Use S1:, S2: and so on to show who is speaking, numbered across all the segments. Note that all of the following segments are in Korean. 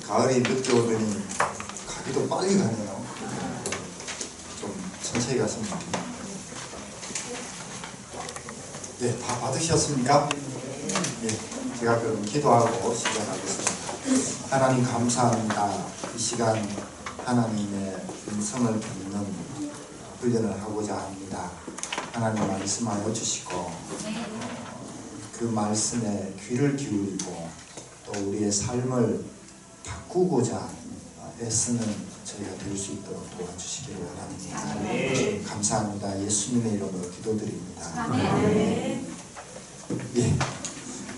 S1: 가을이 늦게 오더니 가기도 빨리 가네요. 좀 천천히 갔으면 좋겠네요. 네, 다 받으셨습니까? 예, 제가 그럼 기도하고 시작하겠습니다. 하나님 감사합니다. 이 시간 하나님의 음성을 듣는 훈련을 하고자 합니다. 하나님 말씀하여 주시고 그 말씀에 귀를 기울이고 또 우리의 삶을 바꾸고자 애쓰는 저희가 될 수 있도록 도와주시기를 원합니다. 네. 감사합니다. 예수님의 이름으로 기도드립니다. 네. 예,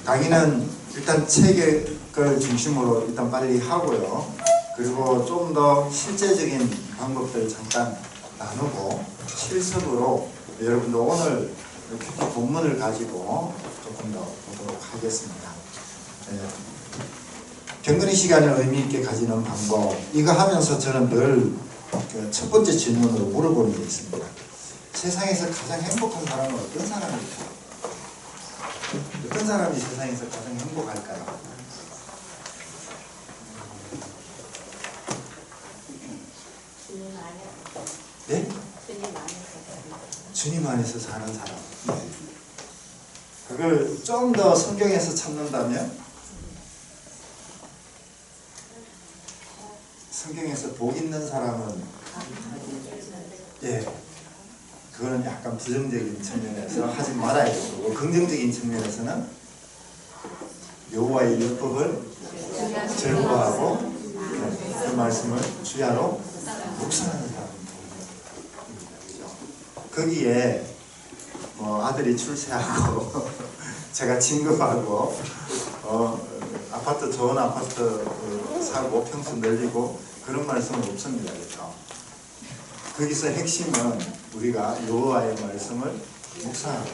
S1: 강의는 일단 책을 중심으로 일단 빨리 하고요. 그리고 좀 더 실제적인 방법들을 잠깐 나누고 실습으로 여러분들 오늘 큐티 본문을 가지고 조금 더 보도록 하겠습니다. 경건의 시간을 의미 있게 가지는 방법, 이거 하면서 저는 늘 첫 번째 질문으로 물어보는 게 있습니다. 세상에서 가장 행복한 사람은 어떤 사람일까? 어떤 사람이 세상에서 가장 행복할까요? 네? 주님 안에서 사는 사람. 네. 그걸 좀 더 성경에서 찾는다면 성경에서 복 있는 사람은 예, 그거는 약간 부정적인 측면에서 하지 말아야 되고, 긍정적인 측면에서는 여호와의 율법을 즐거워하고 그 말씀을 주야로 묵상하는 사람입니다. 거기에 뭐 아들이 출세하고 제가 진급하고 아파트 좋은 아파트 사고 평수 늘리고 그런 말씀은 없습니다. 그렇죠? 거기서 핵심은 우리가 여호와의 말씀을 묵상하고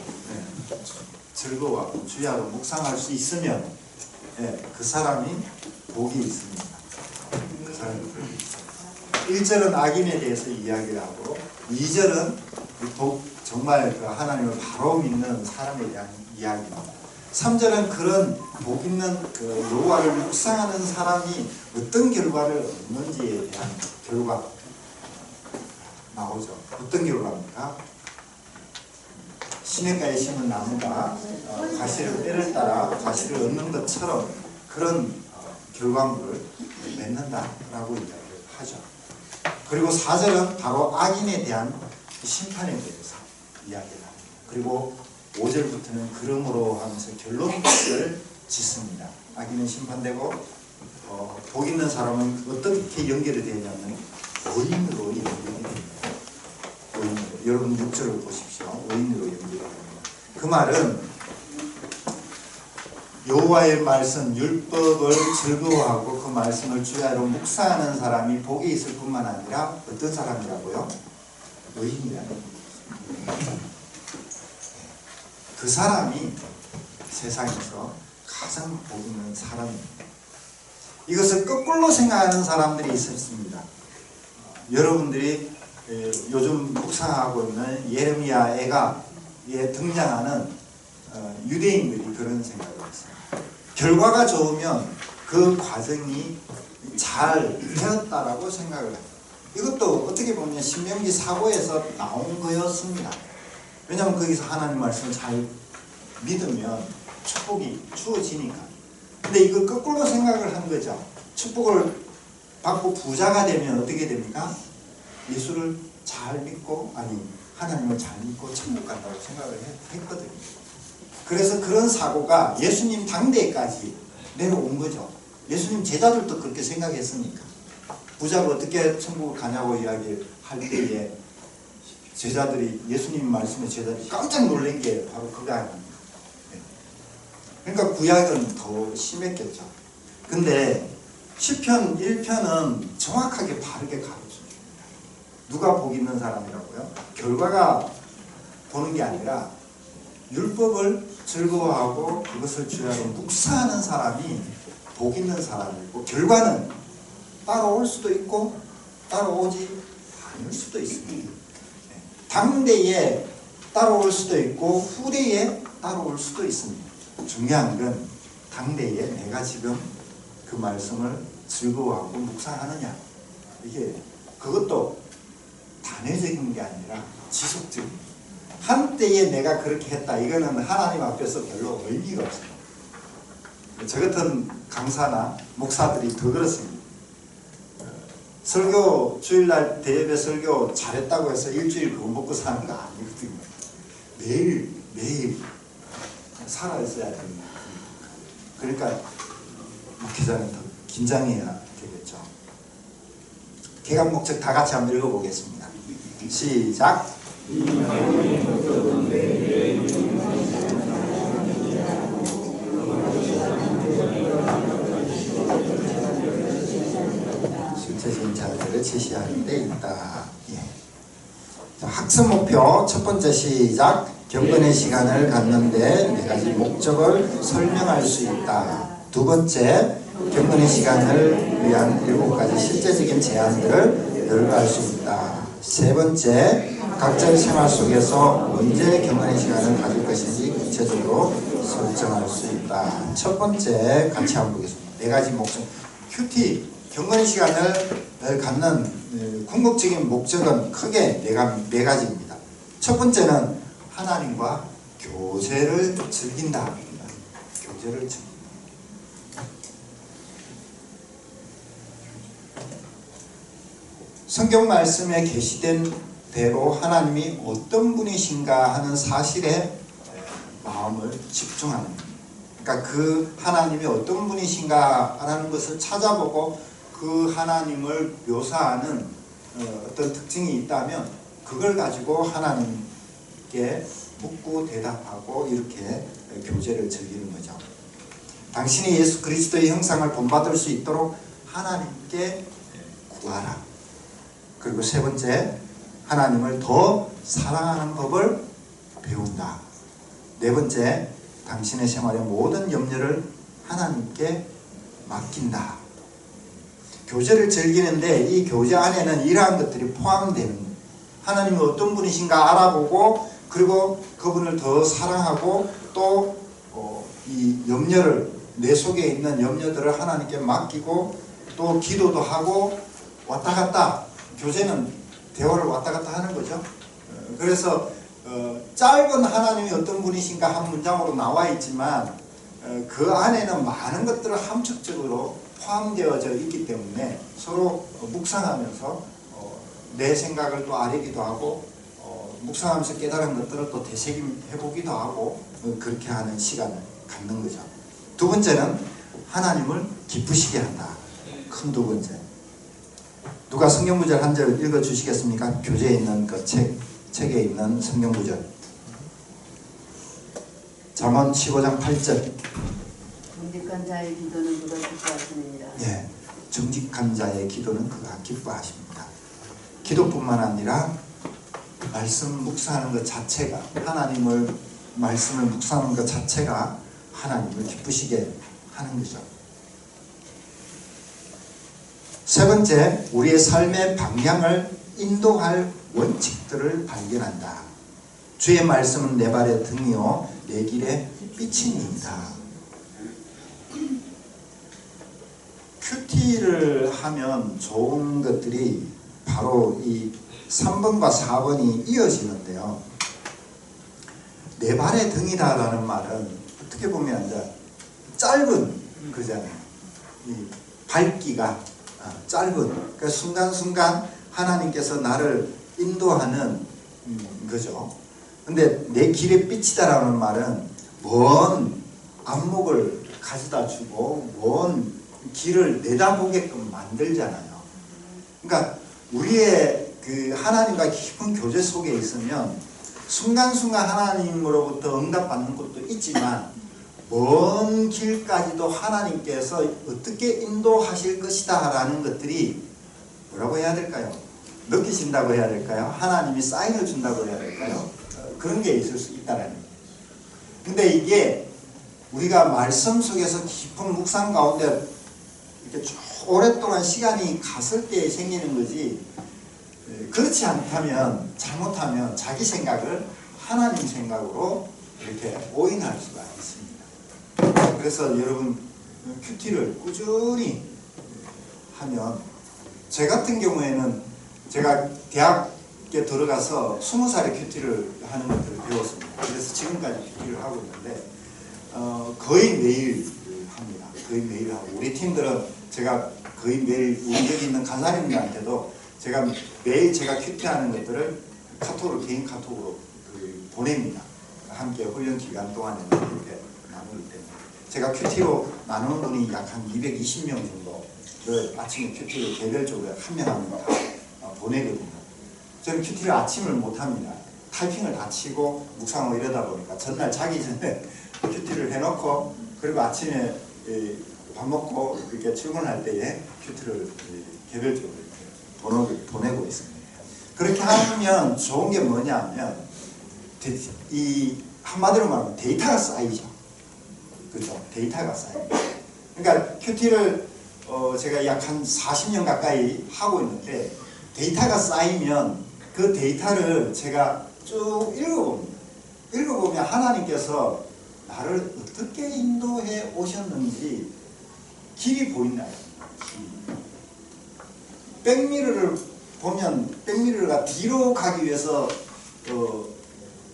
S1: 즐거워하고 주야로 묵상할 수 있으면 그 사람이 복이 있습니다. 그 사람이 복이 있어요. 1절은 악인에 대해서 이야기를 하고 2절은 정말 그 하나님을 바로 믿는 사람에 대한 이야기입니다. 3절은 그런 복 있는 그 여호와를 묵상하는 사람이 어떤 결과를 얻는지에 대한 결과 나오죠. 어떤 결과입니까? 시냇가에 심은 나무가 가시를 때를 따라 가시를 얻는 것처럼 그런 결과물을 맺는다라고 이야기를 하죠. 그리고 4절은 바로 악인에 대한 심판에 대해서 이야기를 합니다. 그리고 5절부터는 그러므로 하면서 결론을 짓습니다. 악인은 심판되고 복 있는 사람은 어떻게 연결이 되냐면 의인으로 연결이 됩니다. 의인으로. 여러분 6절을 보십시오. 의인으로 연결이 됩니다. 그 말은 여호와의 말씀 율법을 즐거워하고 그 말씀을 주야로 묵상하는 사람이 복이 있을 뿐만 아니라 어떤 사람이라고요? 의인이라는 그 사람이 세상에서 가장 복 있는 사람입니다. 이것을 거꾸로 생각하는 사람들이 있었습니다. 여러분들이 요즘 묵상하고 있는 예레미야에 등장하는 유대인들이 그런 생각을 했어요. 결과가 좋으면 그 과정이 잘 되었다라고 생각을 해요. 이것도 어떻게 보면 신명기 사고에서 나온 거였습니다. 왜냐하면 거기서 하나님 말씀을 잘 믿으면 축복이 주어지니까. 근데 이걸 거꾸로 생각을 한 거죠. 축복을 받고 부자가 되면 어떻게 됩니까? 예수를 잘 믿고, 하나님을 잘 믿고 천국 간다고 생각을 했거든요. 그래서 그런 사고가 예수님 당대까지 내려온 거죠. 예수님 제자들도 그렇게 생각했으니까. 부자가 어떻게 천국을 가냐고 이야기할 때에 제자들이 예수님 말씀에 제자들이 깜짝 놀란 게 바로 그거 아닙니까? 그러니까 구약은 더 심했겠죠. 근데 시편 1편은 정확하게 바르게 가르쳐줍니다. 누가 복 있는 사람이라고요? 결과가 보는 게 아니라 율법을 즐거워하고 그것을 주야로 묵상하는 사람이 복 있는 사람이고, 결과는 따라올 수도 있고 따라오지 않을 수도 있습니다. 당대에 따라올 수도 있고 후대에 따라올 수도 있습니다. 중요한 건 당대에 내가 지금 그 말씀을 즐거워하고 묵상하느냐. 이게 그것도 단회적인 게 아니라 지속적인. 한때에 내가 그렇게 했다. 이거는 하나님 앞에서 별로 의미가 없어요. 저 같은 강사나 목사들이 더 그렇습니다. 설교 주일날 대예배 설교 잘했다고 해서 일주일 그거 먹고 사는 거 아니거든요. 매일 살아있어야 됩니다. 그러니까 목회자는 더 긴장해야 되겠죠. 개각 목적 다 같이 한번 읽어보겠습니다. 시작. 실체적인 자료를 제시하는 데 있다. 예. 학습 목표 첫 번째 시작. 경건의 시간을 갖는데 4가지 목적을 설명할 수 있다. 두 번째, 경건의 시간을 위한 7가지 실제적인 제안들을 열거할 수 있다. 세 번째, 각자의 생활 속에서 언제 경건의 시간을 가질 것인지 구체적으로 설정할 수 있다. 첫 번째 같이 한번 보겠습니다. 4가지 목적. 큐티, 경건의 시간을 갖는 궁극적인 목적은 크게 4가지입니다. 첫 번째는 하나님과 교제를 즐긴다. 교제를 즐긴다. 성경 말씀에 게시된 대로 하나님이 어떤 분이신가 하는 사실에 마음을 집중하는 겁니다. 그러니까 그 하나님이 어떤 분이신가 하는 것을 찾아보고 그 하나님을 묘사하는 어떤 특징이 있다면 그걸 가지고 하나님께 묻고 대답하고 이렇게 교제를 즐기는 거죠. 당신이 예수 그리스도의 형상을 본받을 수 있도록 하나님께 구하라. 그리고 세 번째, 하나님을 더 사랑하는 법을 배운다. 네 번째, 당신의 생활의 모든 염려를 하나님께 맡긴다. 교제를 즐기는데 이 교제 안에는 이러한 것들이 포함되는 거예요. 하나님이 어떤 분이신가 알아보고 그리고 그분을 더 사랑하고 또 이 염려를 내 속에 있는 염려들을 하나님께 맡기고 또 기도도 하고 왔다 갔다. 교제는 대화를 왔다 갔다 하는 거죠. 그래서 짧은 하나님이 어떤 분이신가 한 문장으로 나와 있지만 그 안에는 많은 것들을 함축적으로 포함되어져 있기 때문에 서로 묵상하면서 내 생각을 또 아뢰기도 하고 묵상하면서 깨달은 것들을 또 되새김해보기도 하고 그렇게 하는 시간을 갖는 거죠. 두 번째는 하나님을 기쁘시게 한다. 큰 두 번째. 누가 성경 구절 한 절 읽어 주시겠습니까? 교재에 있는 그 책에 있는 성경 구절. 잠언 15장 8절.
S2: 정직한 자의 기도는 그가 기뻐하시느니라.
S1: 예, 정직한 자의 기도는 그가 기뻐하십니다. 기도뿐만 아니라 말씀 묵상하는 것 자체가 하나님을 말씀을 묵상하는 것 자체가 하나님을 기쁘시게 하는 거죠. 세 번째, 우리의 삶의 방향을 인도할 원칙들을 발견한다. 주의 말씀은 내 발의 등이요 내 길의 빛입니다. 큐티를 하면 좋은 것들이 바로 이 3번과 4번이 이어지는데요. 내 발의 등이다라는 말은 어떻게 보면 이제 짧은 거잖아요. 이 밝기가 짧은, 그러니까 순간순간 하나님께서 나를 인도하는 거죠. 근데 내 길의 빛이다라는 말은 먼 안목을 가져다 주고 먼 길을 내다보게끔 만들잖아요. 그러니까 우리의 그 하나님과 깊은 교제 속에 있으면 순간순간 하나님으로부터 응답받는 것도 있지만 먼 길까지도 하나님께서 어떻게 인도하실 것이다 라는 것들이 뭐라고 해야 될까요? 느끼신다고 해야 될까요? 하나님이 사인을 준다고 해야 될까요? 그런 게 있을 수 있다는 거예요. 근데 이게 우리가 말씀 속에서 깊은 묵상 가운데 이렇게 쭉 오랫동안 시간이 갔을 때 생기는 거지, 그렇지 않다면, 잘못하면 자기 생각을 하나님 생각으로 이렇게 오인할 수가 있습니다. 그래서 여러분 큐티를 꾸준히 하면 제 같은 경우에는 제가 대학에 들어가서 20살에 큐티를 하는 것들을 배웠습니다. 그래서 지금까지 큐티를 하고 있는데 거의 매일 합니다. 거의 매일 하고 우리 팀들은 제가 거의 매일 우리 여기 있는 간사님들한테도 제가 매일 제가 큐티하는 것들을 카톡으로 개인 카톡으로 보냅니다. 함께 훈련 기간 동안에는 이렇게 나누기 때문에 제가 큐티로 나누는 분이 약 한 220명 정도를 아침에 큐티를 개별적으로 한 명 한 명 다 보내거든요. 저는 큐티를 아침을 못합니다. 타이핑을 다 치고 묵상하고 이러다 보니까 전날 자기 전에 큐티를 해놓고 그리고 아침에 밥 먹고 이렇게 출근할 때에 큐티를 개별적으로 이렇게 보내고 있습니다. 그렇게 하면 좋은 게 뭐냐면 이 한마디로 말하면 데이터가 쌓이죠. 그렇죠? 데이터가 쌓입니다. 그러니까 큐티를 제가 약 한 40년 가까이 하고 있는데 데이터가 쌓이면 그 데이터를 제가 쭉 읽어봅니다. 읽어보면 하나님께서 나를 어떻게 인도해 오셨는지 길이 보인다. 백미러를 보면 백미러가 뒤로 가기 위해서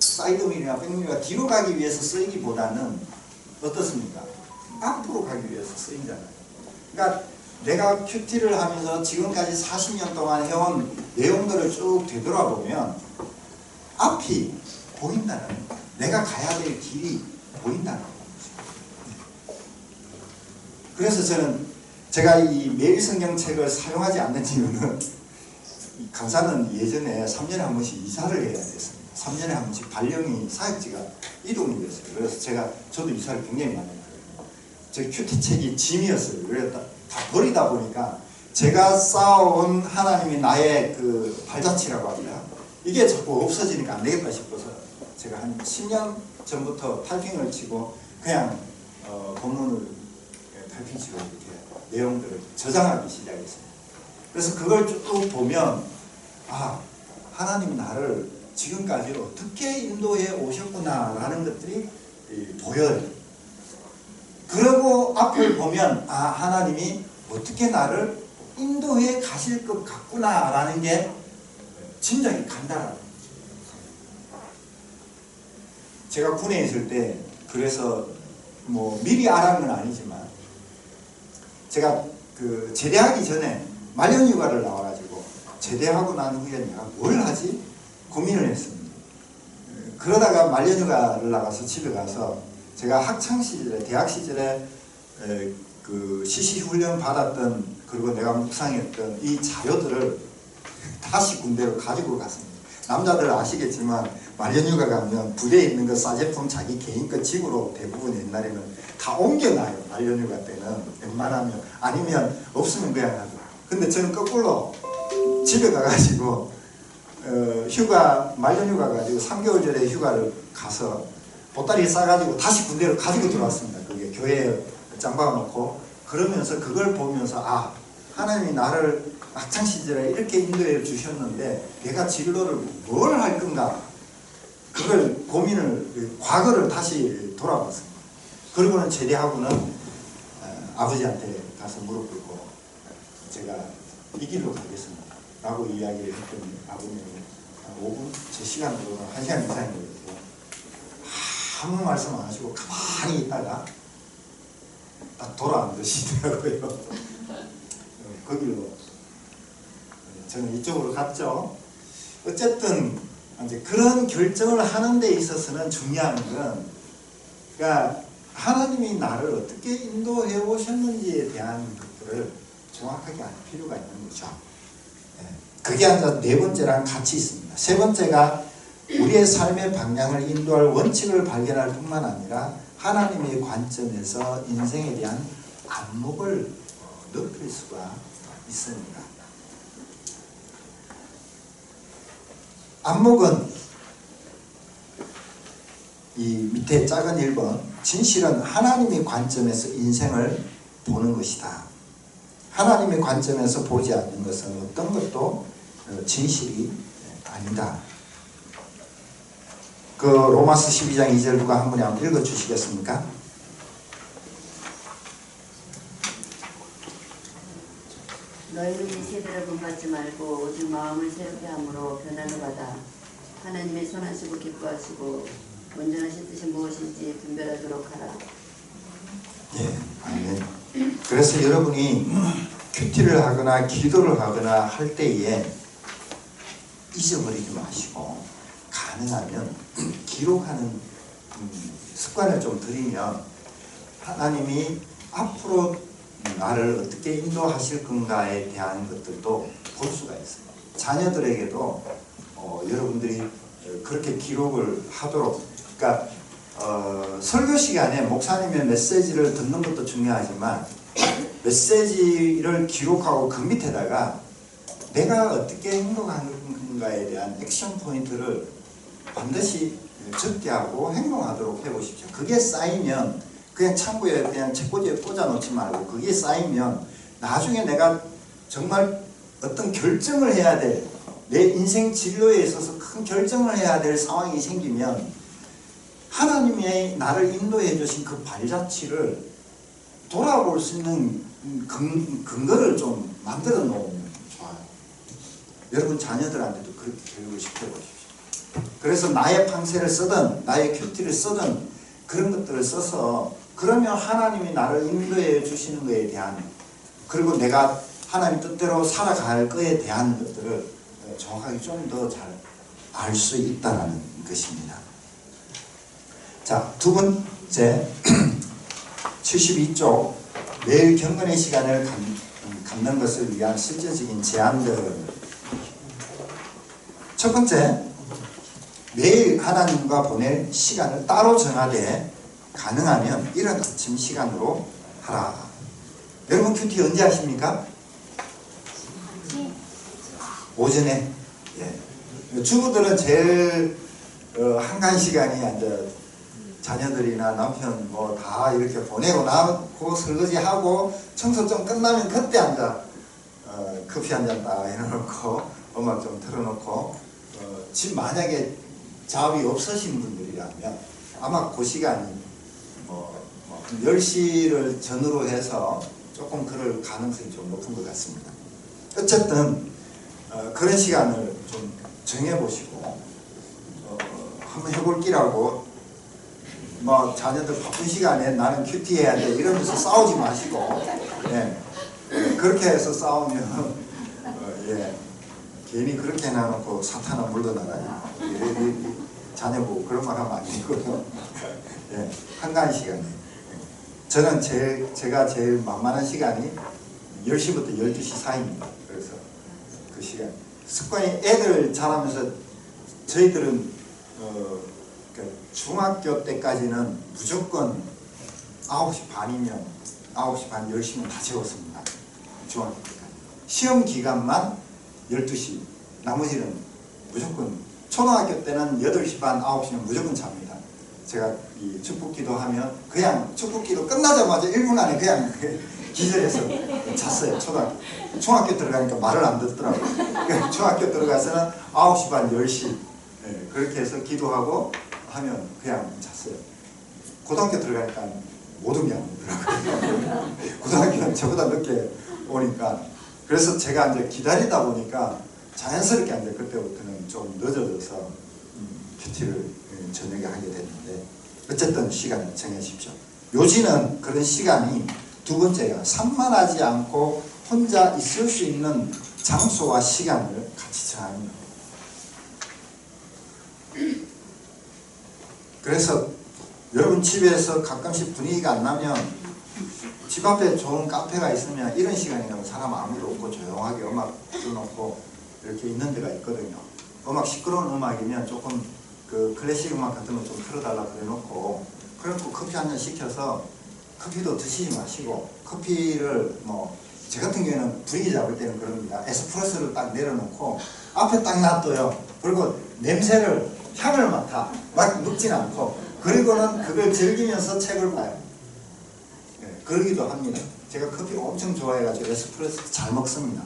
S1: 사이드미러나 백미러가 뒤로 가기 위해서 쓰이기보다는 어떻습니까? 앞으로 가기 위해서 쓰이잖아요. 그러니까 내가 큐티를 하면서 지금까지 40년 동안 해온 내용들을 쭉 되돌아보면 앞이 보인다는 거예요. 내가 가야 될 길이 보인다는 거죠. 그래서 저는 제가 이 매일 성경책을 사용하지 않는 이유는 강사는 예전에 3년에 한 번씩 이사를 해야 됐습니다. 3년에 한 번씩 발령이 사역지가 이동이 됐어요. 그래서 저도 이사를 굉장히 많이 했어요. 제 큐티책이 짐이었어요. 그래서 다 버리다 보니까 제가 쌓아온 하나님이 나의 그 발자취라고 합니다. 이게 자꾸 없어지니까 안 되겠다 싶어서 제가 한 10년 전부터 타이핑을 치고 그냥 본문을 타이핑 치고 이렇게 내용들을 저장하기 시작했어요. 그래서 그걸 쭉 보면 아, 하나님 나를 지금까지 어떻게 인도해 오셨구나라는 것들이 보여요. 그리고 앞을 보면 아, 하나님이 어떻게 나를 인도해 가실 것 같구나라는 게 짐작이 간다라는 거죠. 제가 군에 있을 때 그래서 뭐 미리 알아는 건 아니지만 제가 그 제대하기 전에 말년휴가를 나와가지고 제대하고 난 후에 내가 뭘 하지? 고민을 했습니다. 그러다가 말년휴가를 나가서 집에 가서 제가 학창 시절에 대학 시절에 그 CC 훈련 받았던 그리고 내가 묵상했던 이 자료들을 다시 군대로 가지고 갔습니다. 남자들 아시겠지만 말년휴가 가면 부대에 있는 거 싸제품 자기 개인 거 집으로 대부분 옛날에는 다 옮겨놔요. 말년휴가 때는 웬만하면 아니면 없으면 그냥 하고. 근데 저는 거꾸로 집에 가가지고 말년휴가 가지고 3개월 전에 휴가를 가서 보따리 싸가지고 다시 군대로 가지고 들어왔습니다. 그게 교회에 짱박아 놓고 그러면서 그걸 보면서 아, 하나님이 나를 학창시절에 이렇게 인도해 주셨는데 내가 진로를 뭘 할 건가 그걸 고민을 과거를 다시 돌아봤습니다. 그리고는 제대하고는 아버지한테 가서 무릎 꿇고 제가 이 길로 가겠습니다 라고 이야기를 했더니 아버님이 5분 제 시간으로는 1시간 이상인 거예요. 아무 말씀 안 하시고 가만히 있다가 딱 돌아앉으시더라고요. 그 길로 저는 이쪽으로 갔죠. 어쨌든 이제 그런 결정을 하는 데 있어서는 중요한 건 그러니까 하나님이 나를 어떻게 인도해 오셨는지에 대한 것들을 정확하게 알 필요가 있는 거죠. 그게 한 네 번째랑 같이 있습니다. 세 번째가 우리의 삶의 방향을 인도할 원칙을 발견할 뿐만 아니라 하나님의 관점에서 인생에 대한 안목을 넓힐 수가 있습니다. 안목은 이 밑에 작은 1번 진실은 하나님의 관점에서 인생을 보는 것이다. 하나님의 관점에서 보지 않는 것은 어떤 것도 진실이 아니다. 그 로마서 12장 2절 누가 한 분이 한번 읽어 주시겠습니까?
S2: 너희는 이 세대를 본받지 말고 오직 마음을 새롭게 함으로 변화를 받아 하나님의 선하시고 기뻐하시고 온전하신 뜻이 무엇인지 분별하도록 하라.
S1: 예, 아멘. 그래서 여러분이 큐티를 하거나 기도를 하거나 할 때에 잊어버리지 마시고 가능하면 기록하는 습관을 좀 들이면 하나님이 앞으로 나를 어떻게 인도하실 건가에 대한 것들도 볼 수가 있어요. 자녀들에게도 여러분들이 그렇게 기록을 하도록, 그러니까 설교 시간에 목사님의 메시지를 듣는 것도 중요하지만 메시지를 기록하고 그 밑에다가 내가 어떻게 행동하는가에 대한 액션 포인트를 반드시 적게 하고 행동하도록 해보십시오. 그게 쌓이면 그냥 창고에 그냥 책꽂이에 꽂아놓지 말고 그게 쌓이면 나중에 내가 정말 어떤 결정을 해야 될, 내 인생 진로에 있어서 큰 결정을 해야 될 상황이 생기면 하나님의 나를 인도해 주신 그 발자취를 돌아볼 수 있는 근거를 좀 만들어 놓으면 좋아요. 여러분 자녀들한테도 그렇게 교육을 시켜보십시오. 그래서 나의 팡세를 쓰든 나의 큐티를 쓰든 그런 것들을 써서 그러면 하나님이 나를 인도해 주시는 것에 대한, 그리고 내가 하나님 뜻대로 살아갈 것에 대한 것들을 정확하게 좀 더 잘 알 수 있다는 것입니다. 자, 두 번째 72쪽 매일 경건의 시간을 갖는 것을 위한 실제적인 제안들. 첫 번째, 매일 하나님과 보낼 시간을 따로 정하되 가능하면 이른 아침 시간으로 하라. 여러분 큐티 언제 하십니까? 오전에. 예. 주부들은 제일 한가한 시간이 이제 자녀들이나 남편 뭐 다 이렇게 보내고 나고 설거지하고 청소 좀 끝나면 그때 앉아 커피 한 잔 딱 해놓고 음악 좀 틀어놓고 집 만약에 잡이 없으신 분들이라면 아마 그 시간이 뭐 10시를 전후로 해서 조금 그럴 가능성이 좀 높은 것 같습니다. 어쨌든 그런 시간을 좀 정해보시고 한번 해볼 기라고 뭐 자녀들 바쁜 시간에 나는 큐티 해야 돼 이러면서 싸우지 마시고 예, 그렇게 해서 싸우면 예, 괜히 그렇게 해놔놓고 사탄은 물러나가지고 자녀 보고 그런 말 하면 안 되거든요. 예, 한가한 시간에 저는 제가 제일 만만한 시간이 10시부터 12시 사이입니다. 그래서 그 시간 습관이 애들 자라면서 저희들은 중학교 때까지는 무조건 9시 반이면 9시 반 10시면 다 재웠습니다. 중학교 때까지. 시험 기간만 12시, 나머지는 무조건, 초등학교 때는 8시 반 9시면 무조건 잡니다. 제가 이 축복기도 하면 그냥 축복기도 끝나자마자 1분 안에 그냥 기절해서 잤어요. 중학교 들어가니까 말을 안 듣더라고요. 그러니까 중학교 들어가서는 9시 반 10시 네, 그렇게 해서 기도하고 하면 그냥 잤어요. 고등학교 들어가니까 못 오게 안 오더라고요. 고등학교는 저보다 늦게 오니까. 그래서 제가 이제 기다리다 보니까 자연스럽게 이제 그때부터는 좀 늦어져서 큐티를 저녁에 하게 됐는데 어쨌든 시간을 정하십시오. 요지는 그런 시간이 두 번째가 산만하지 않고 혼자 있을 수 있는 장소와 시간을 같이 정하는 겁니다. 그래서 여러분 집에서 가끔씩 분위기가 안 나면 집 앞에 좋은 카페가 있으면 이런 시간이면 사람 아무도 없고 조용하게 음악 틀어놓고 이렇게 있는 데가 있거든요. 음악 시끄러운 음악이면 조금 그 클래식 음악 같은 거 좀 틀어달라 그래놓고 그래놓고 커피 한 잔 시켜서 커피도 드시지 마시고 커피를 뭐 제 같은 경우에는 분위기 잡을 때는 그럽니다. 에스프레소를 딱 내려놓고 앞에 딱 놔둬요. 그리고 냄새를 향을 맡아 막 눕진 않고 그리고는 그걸 즐기면서 책을 봐요. 네, 그러기도 합니다. 제가 커피 엄청 좋아해가지고 에스프레소 잘 먹습니다.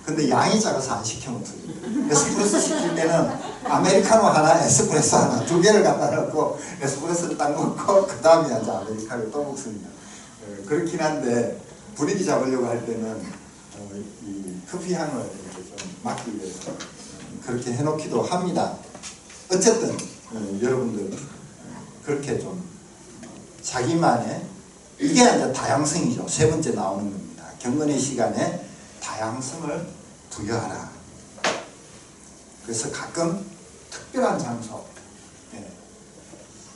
S1: 근데 양이 작아서 안 시켜 먹거든요. 에스프레소 시킬 때는 아메리카노 하나, 에스프레소 하나 두 개를 갖다 놓고 에스프레소를 딱 먹고 그 다음에 이제 아메리카노를 또 먹습니다. 그렇긴 한데 분위기 잡으려고 할 때는 이 커피 향을 이렇게 좀 막기 위해서 그렇게 해놓기도 합니다. 어쨌든 여러분들 그렇게 좀 자기만의 이게 이제 다양성이죠. 세 번째 나오는 겁니다. 경건의 시간에 다양성을 부여하라. 그래서 가끔 특별한 장소,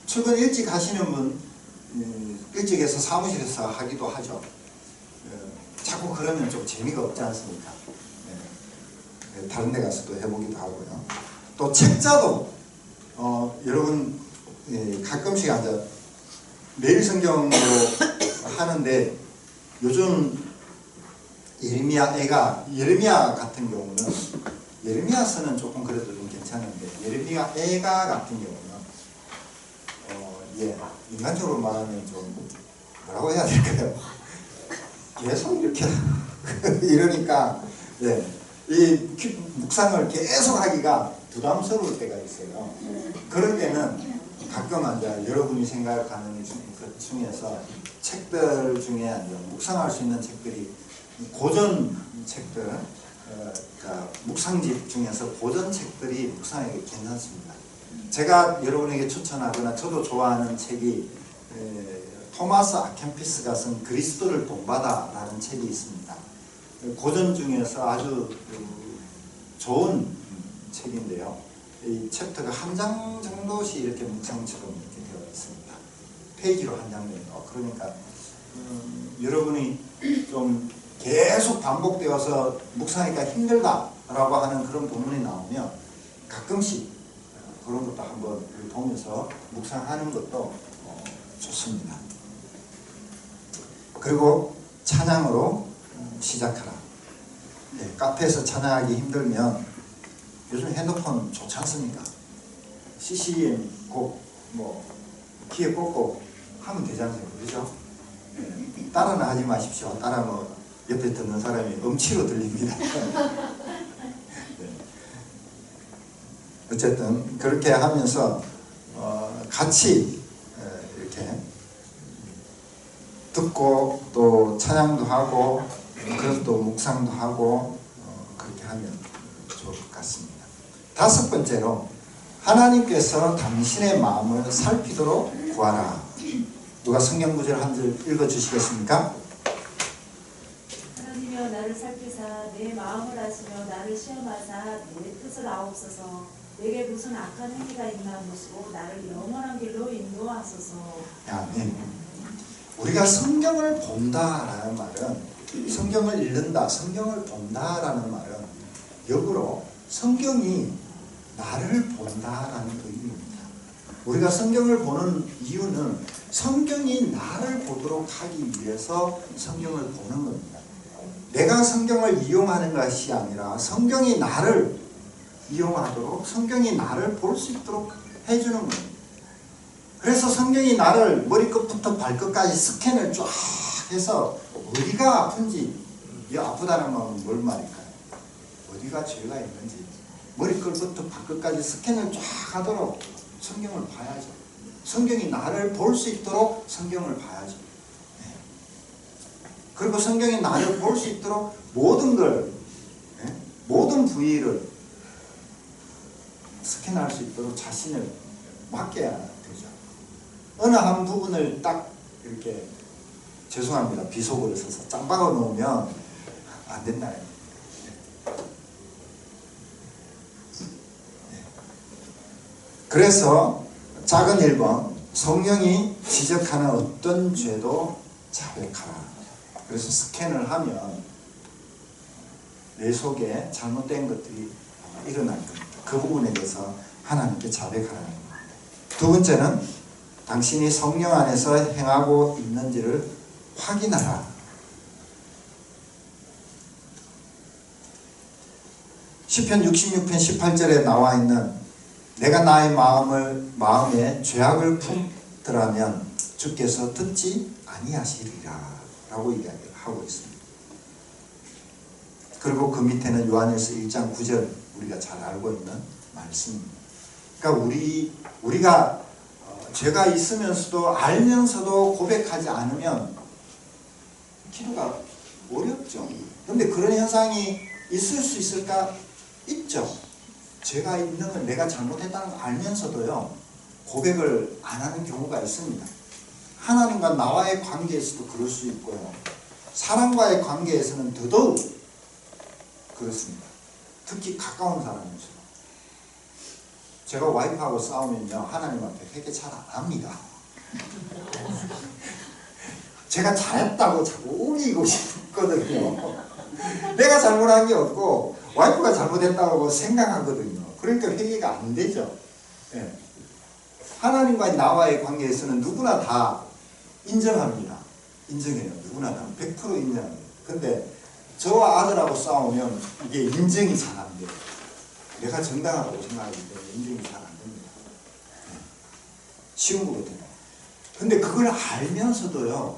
S1: 출근 일찍 하시는 분 일찍 해서 사무실에서 하기도 하죠. 자꾸 그러면 좀 재미가 없지 않습니까? 다른 데 가서도 해보기도 하고요. 또 책자도 여러분 가끔씩 앉아 매일 성경으로 하는데 요즘 예레미야 같은 경우는 예레미야서는 조금 그래도 좀 괜찮은데 예레미야 애가 같은 경우는 인간적으로 말하면 좀 뭐라고 해야 될까요? 계속 이렇게 이러니까 이 묵상을 계속 하기가 부담스러울 때가 있어요. 그럴 때는 가끔 이제 여러분이 생각하는 것 중에서 책들 중에 묵상할 수 있는 책들이 고전 책들, 그러니까 묵상집 중에서 고전 책들이 묵상하기 괜찮습니다. 제가 여러분에게 추천하거나 저도 좋아하는 책이 토마스 아켄피스가 쓴 그리스도를 본받아 라는 책이 있습니다. 고전 중에서 아주 좋은 책인데요. 이 챕터가 한 장 정도씩 이렇게 묵상처럼 이렇게 되어 있습니다. 페이지로 한 장 정도. 그러니까 여러분이 좀 계속 반복되어서 묵상하기가 힘들다라고 하는 그런 본문이 나오면 가끔씩 그런 것도 한번 보면서 묵상하는 것도 좋습니다. 그리고 찬양으로 시작하라. 카페에서 찬양하기 힘들면 요즘 핸드폰 좋지 않습니까? CCM 곡 귀에 꽂고 하면 되지 않습니까? 그죠? 따라는 하지 마십시오. 따라하면 옆에 듣는 사람이 음치로 들립니다. 어쨌든 그렇게 하면서 같이 이렇게 듣고 또 찬양도 하고 그래서 또 묵상도 하고 그렇게 하면 좋을 것 같습니다. 다섯 번째로 하나님께서 당신의 마음을 살피도록 구하라. 누가 성경 구절 한 절 읽어주시겠습니까?
S3: 하나님이여 나를 살피사 내 마음을 아시며 나를 시험하사 내 뜻을 아옵소서. 내게 무슨 악한 행위가 있나 보시고 나를 영원한 길로 인도하소서.
S1: 아멘. 우리가 성경을 본다라는 말은 성경을 읽는다, 성경을 본다라는 말은 역으로 성경이 나를 본다라는 의미입니다. 우리가 성경을 보는 이유는 성경이 나를 보도록 하기 위해서 성경을 보는 겁니다. 내가 성경을 이용하는 것이 아니라 성경이 나를 이용하도록 성경이 나를 볼 수 있도록 해주는 겁니다. 그래서 성경이 나를 머리끝부터 발끝까지 스캔을 쫙 해서 어디가 아픈지, 이 아프다는 말은 뭘 말일까요? 어디가 죄가 있는지 머리끝부터 발끝까지 스캔을 쫙 하도록 성경을 봐야죠. 성경이 나를 볼 수 있도록 성경을 봐야죠. 그리고 성경이 나를 볼 수 있도록 모든 걸, 모든 부위를 스캔할 수 있도록 자신을 맡겨야 되죠. 어느 한 부분을 딱 이렇게 죄송합니다. 비속어를 써서 짱 박아 놓으면 안 된다. 그래서 작은 1번 성령이 지적하는 어떤 죄도 자백하라. 그래서 스캔을 하면 내 속에 잘못된 것들이 일어날 겁니다. 그 부분에 대해서 하나님께 자백하라는 겁니다. 두 번째는 당신이 성령 안에서 행하고 있는지를 확인하라. 시편 66편 18절에 나와 있는 내가 나의 마음에 죄악을 품더라면 주께서 듣지 아니하시리라 라고 이야기하고 있습니다. 그리고 그 밑에는 요한일서 1장 9절 우리가 잘 알고 있는 말씀입니다. 그러니까 우리가 죄가 있으면서도 알면서도 고백하지 않으면 기도가 어렵죠. 그런데 그런 현상이 있을 수 있을까? 있죠. 제가 있는 걸 내가 잘못했다는 걸 알면서도요, 고백을 안 하는 경우가 있습니다. 하나님과 나와의 관계에서도 그럴 수 있고요. 사람과의 관계에서는 더더욱 그렇습니다. 특히 가까운 사람일수록. 제가 와이프하고 싸우면요, 하나님 앞에 회개 잘 안 합니다. 제가 잘했다고 자꾸 우기고 싶거든요. 내가 잘못한 게 없고 와이프가 잘못했다고 생각하거든요. 그러니까 회개가 안 되죠. 예. 하나님과 나와의 관계에서는 누구나 다 인정합니다. 인정해요. 누구나 다 100% 인정합니다. 근데 저와 아들하고 싸우면 이게 인정이 잘 안 돼요. 내가 정당하다고 생각하기 때문에 인정이 잘 안 됩니다. 예. 쉬운 거거든요. 근데 그걸 알면서도요,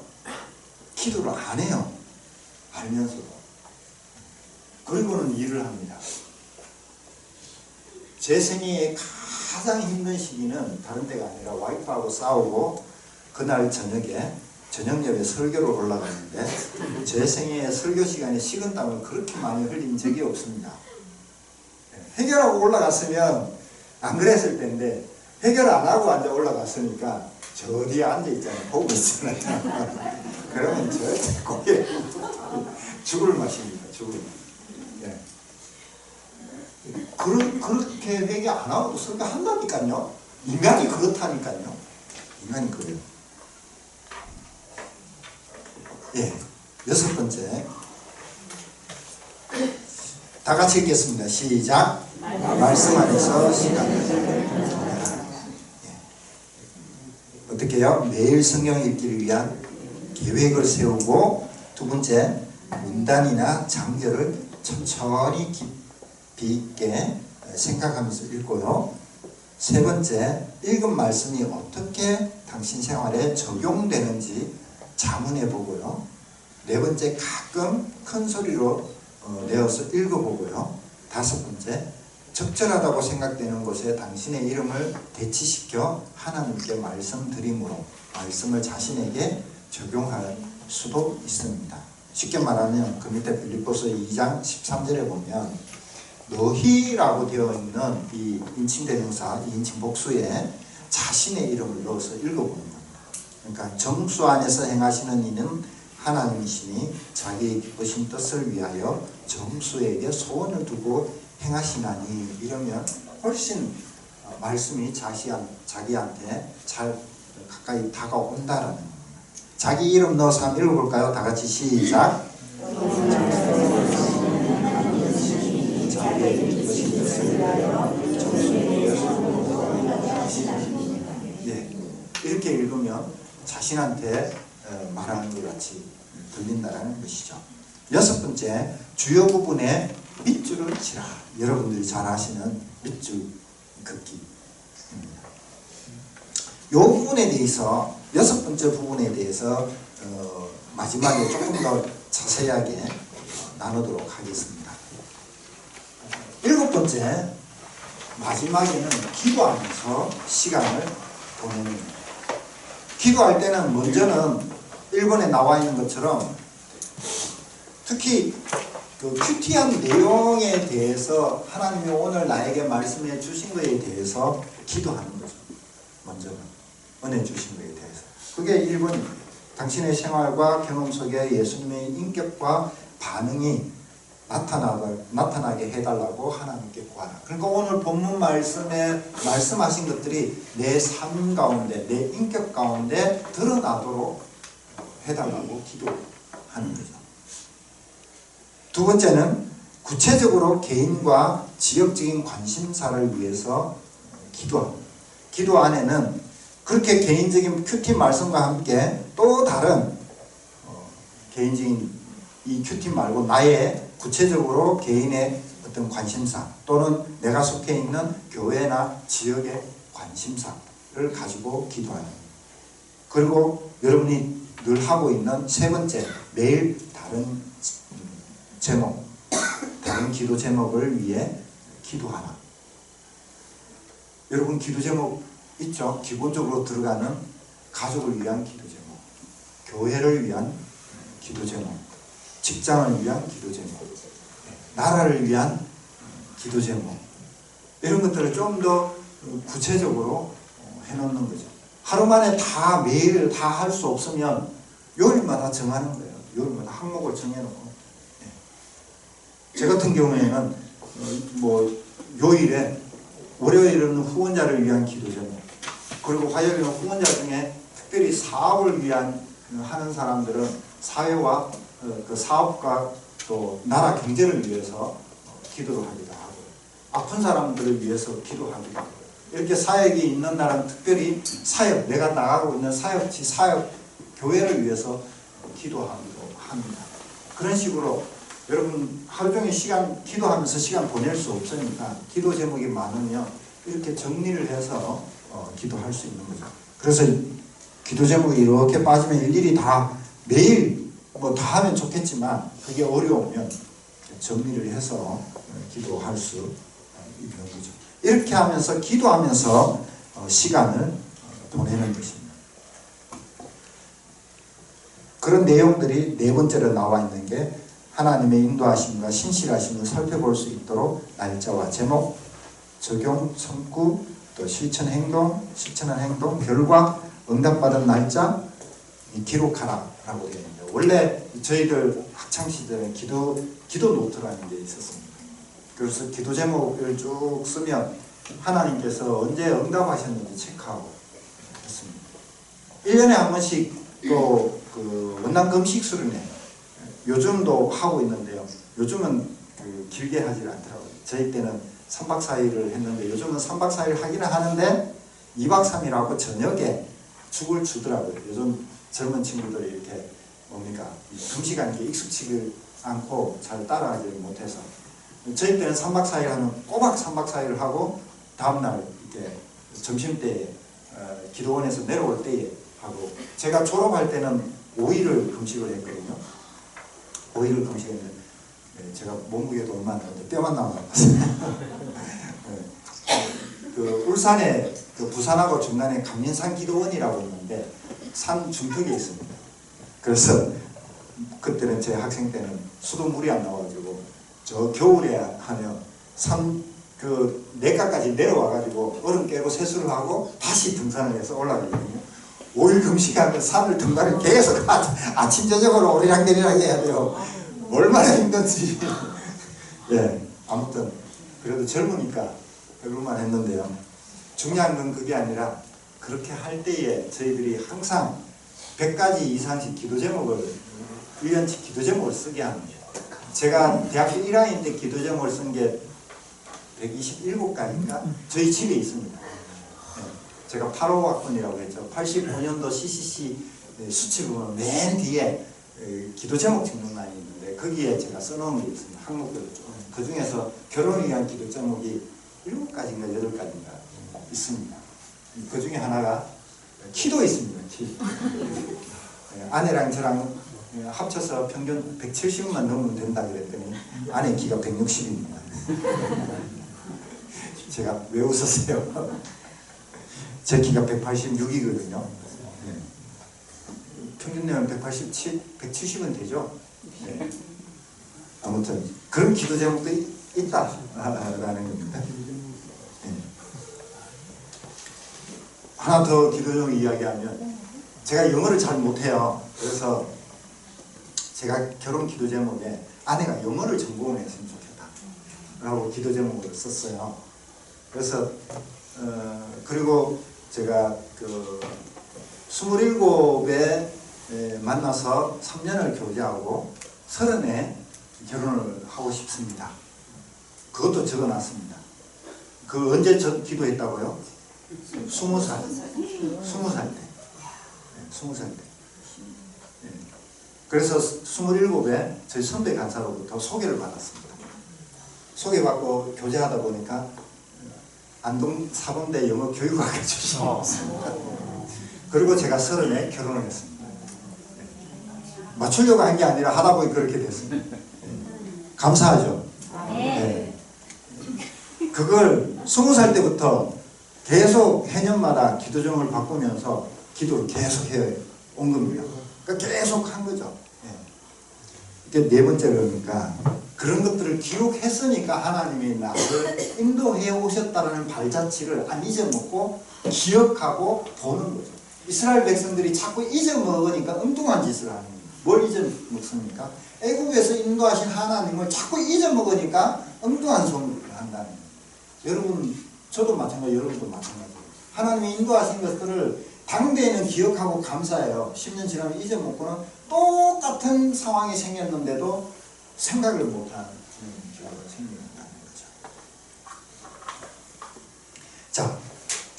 S1: 기도를 안 해요. 알면서도. 그리고는 일을 합니다. 제 생애에 가장 힘든 시기는 다른 데가 아니라 와이프하고 싸우고 그날 저녁에 저녁 예배 설교를 올라갔는데 제 생애에 설교 시간에 식은땀을 그렇게 많이 흘린 적이 없습니다. 해결하고 올라갔으면 안 그랬을 텐데 해결 안 하고 앉아 올라갔으니까 저 뒤에 앉아 있잖아요. 보고 있잖아요. 그러면 절대 고개 죽을 맛입니다. 죽을 맛. 예. 그렇게 회개 안 하고도 설교 한다니까요. 인간이 그렇다니까요. 인간이 그래요. 예. 6번째. 다 같이 읽겠습니다. 시작. 말씀 안에서 시간을. 어떻게 해요? 매일 성경 읽기를 위한 계획을 세우고, 두 번째, 문단이나 장절을 천천히 깊이 있게 생각하면서 읽고요. 세 번째, 읽은 말씀이 어떻게 당신 생활에 적용되는지 자문해 보고요. 네 번째, 가끔 큰 소리로 내어서 읽어보고요. 다섯 번째, 적절하다고 생각되는 곳에 당신의 이름을 대치시켜 하나님께 말씀드림으로 말씀을 자신에게 적용할 수도 있습니다. 쉽게 말하면 그 밑에 빌립보서 2장 13절에 보면 너희라고 되어 있는 이 인칭대명사, 2인칭 복수에 자신의 이름을 넣어서 읽어보는 겁니다. 그러니까 정수 안에서 행하시는 이는 하나님이시니 자기의 기쁘신 뜻을 위하여 정수에게 소원을 두고 행하시나니, 이러면 훨씬 말씀이 자기한테 잘 가까이 다가온다라는 겁니다. 자기 이름 넣어서 한번 읽어볼까요? 다 같이 시작. 자기의 기쁘신 뜻을 위하여 정수에게 소원을 두고 행하시나니. 예, 이렇게 읽으면 자신한테 말하는 것 같이 들린다는 것이죠. 여섯 번째, 주요 부분에 밑줄을 치라. 여러분들이 잘 아시는 밑줄 긋기입니다. 이 부분에 대해서, 여섯 번째 부분에 대해서 마지막에 조금 더 자세하게 나누도록 하겠습니다. 일곱 번째, 마지막에는 기도하면서 시간을 보내는 겁니다. 기도할 때는 먼저는 1번에 나와 있는 것처럼 특히 그 큐티한 내용에 대해서, 하나님이 오늘 나에게 말씀해 주신 것에 대해서 기도하는 거죠. 먼저는 은혜 주신 것에 대해서. 그게 1번입니다. 당신의 생활과 경험 속에 예수님의 인격과 반응이 나타나게 해달라고 하나님께 구하라. 그러니까 오늘 본문 말씀에 말씀하신 것들이 내 삶 가운데, 내 인격 가운데 드러나도록 해달라고 기도하는 거죠. 두 번째는 구체적으로 개인과 지역적인 관심사를 위해서 기도합니다. 기도 안에는 그렇게 개인적인 큐티 말씀과 함께 또 다른 개인적인 이 큐티 말고 나의 구체적으로 개인의 어떤 관심사 또는 내가 속해 있는 교회나 지역의 관심사를 가지고 기도하는 겁니다. 그리고 여러분이 늘 하고 있는 세 번째, 매일 다른 제목, 다른 기도 제목을 위해 기도하라. 여러분 기도 제목 있죠? 기본적으로 들어가는 가족을 위한 기도 제목, 교회를 위한 기도 제목, 직장을 위한 기도 제목, 나라를 위한 기도 제목 이런 것들을 좀 더 구체적으로 해놓는 거죠. 하루 만에 다 매일 다 할 수 없으면 요일마다 정하는 거예요. 요일마다 항목을 정해놓고 제 같은 경우에는 뭐 요일에 월요일은 후원자를 위한 기도 제목 그리고 화요일은 후원자 중에 특별히 사업을 위한 하는 사람들은 사회와 그 사업과 또 나라 경제를 위해서 기도를 하기도 하고 아픈 사람들을 위해서 기도하기도 하고 이렇게 사역이 있는 날은 특별히 사역 내가 나가고 있는 사역지 사역 교회를 위해서 기도하기도 합니다. 그런 식으로 여러분 하루 종일 시간 기도하면서 시간 보낼 수 없으니까 기도 제목이 많으면 이렇게 정리를 해서 기도할 수 있는 거죠. 그래서 기도 제목이 이렇게 빠지면 일일이 다 매일 뭐 다 하면 좋겠지만 그게 어려우면 정리를 해서 기도할 수 있는 거죠. 이렇게 하면서 기도하면서 시간을 보내는 것입니다. 그런 내용들이 네 번째로 나와 있는 게 하나님의 인도하심과 신실하심을 살펴볼 수 있도록 날짜와 제목, 적용, 성구, 또 실천한 행동, 결과, 응답받은 날짜, 기록하라라고 되어 있는데 원래 저희들 학창시절에 기도 노트라는 게 있었습니다. 그래서 기도 제목을 쭉 쓰면 하나님께서 언제 응답하셨는지 체크하고 그렇습니다. 1년에 한 번씩 또 그 원난 금식 수련회 요즘도 하고 있는데요. 요즘은 길게 하질 않더라고요. 저희 때는 3박 4일을 했는데 요즘은 3박 4일 하기는 하는데 2박 3일하고 저녁에 죽을 주더라고요. 요즘 젊은 친구들이 이렇게 뭡니까 금식하는 게 익숙치를 않고 잘 따라가지 못해서 저희 때는 3박 4일 하면 꼬박 3박 4일을 하고 다음날 이렇게 점심때에 기도원에서 내려올 때에 하고 제가 졸업할 때는 5일을 금식을 했거든요. 5일을 금식했는데 제가 몸무게도 얼마 안 나는데 뼈만 남았어요. 그 울산에 그 부산하고 중간에 감민산 기도원이라고 있는데 산 중턱에 있습니다. 그래서 그때는 제 학생 때는 수돗물이 안 나와가지고 저 겨울에 하면 산 그 내가까지 내려와가지고 얼음 깨고 세수를 하고 다시 등산을 해서 올라가거든요. 5일 금식하면 산을 등반을 계속 아침 저녁으로 오리락내리락 해야 돼요. 얼마나 힘든지. 예, 아무튼 그래도 젊으니까 배울만 했는데요. 중요한 건 그게 아니라 그렇게 할 때에 저희들이 항상 100가지 이상씩 기도 제목을 1년치 기도 제목을 쓰게 하는 거예요. 제가 대학교 1학년 때 기도 제목을 쓴 게 127가지인가 저희 집에 있습니다. 제가 85학번이라고 했죠. 85년도 CCC 수치 보면 맨 뒤에 기도 제목 적는欄이 있는데 거기에 제가 써놓은 게 있습니다. 항목들을 좀. 그 중에서 결혼을 위한 기도 제목이 7가지인가 8가지인가 있습니다. 그 중에 하나가 키도 있습니다. 키. 아내랑 저랑 합쳐서 평균 170만 넘으면 된다 그랬더니 아내 키가 160입니다. 제가 왜 웃었어요? 제 키가 186이거든요. 네. 평균 내면 170은 되죠. 네. 아무튼 그런 기도 제목도 있다라는 겁니다. 네. 하나 더 기도 제목 이야기하면 제가 영어를 잘 못해요. 그래서 제가 결혼 기도 제목에 아내가 영어를 전공했으면 좋겠다 라고 기도 제목을 썼어요. 그래서 그리고 제가 그 27에 만나서 3년을 교제하고 30에 결혼을 하고 싶습니다. 그것도 적어놨습니다. 그 언제 기도했다고요? 20살. 20살 때. 20살 때. 그래서 27에 저희 선배 간사로부터 소개를 받았습니다. 소개받고 교제하다 보니까 안동 사범대 영어 교육학과 출신이었습니다. 그리고 제가 30에 결혼을 했습니다. 맞추려고 한 게 아니라 하다 보니 그렇게 됐습니다. 감사하죠? 네. 그걸 20살 때부터 계속 해년마다 기도 제목을 바꾸면서 기도를 계속 해온 겁니다. 그러니까 계속 한 거죠. 이게 네 번째 그러니까 그런 것들을 기록했으니까 하나님이 나를 인도해 오셨다는 발자취를 안 잊어먹고 기억하고 보는 거죠. 이스라엘 백성들이 자꾸 잊어먹으니까 엉뚱한 짓을 하는 거예요. 뭘 잊어먹습니까? 애국에서 인도하신 하나님을 자꾸 잊어먹으니까 엉뚱한 소리를 한다는 거예요. 여러분, 저도 마찬가지, 여러분도 마찬가지예요. 하나님이 인도하신 것들을 당대에는 기억하고 감사해요. 10년 지나면 잊어먹고는 똑같은 상황이 생겼는데도 생각을 못하는 경우가 생긴다는 거죠. 자,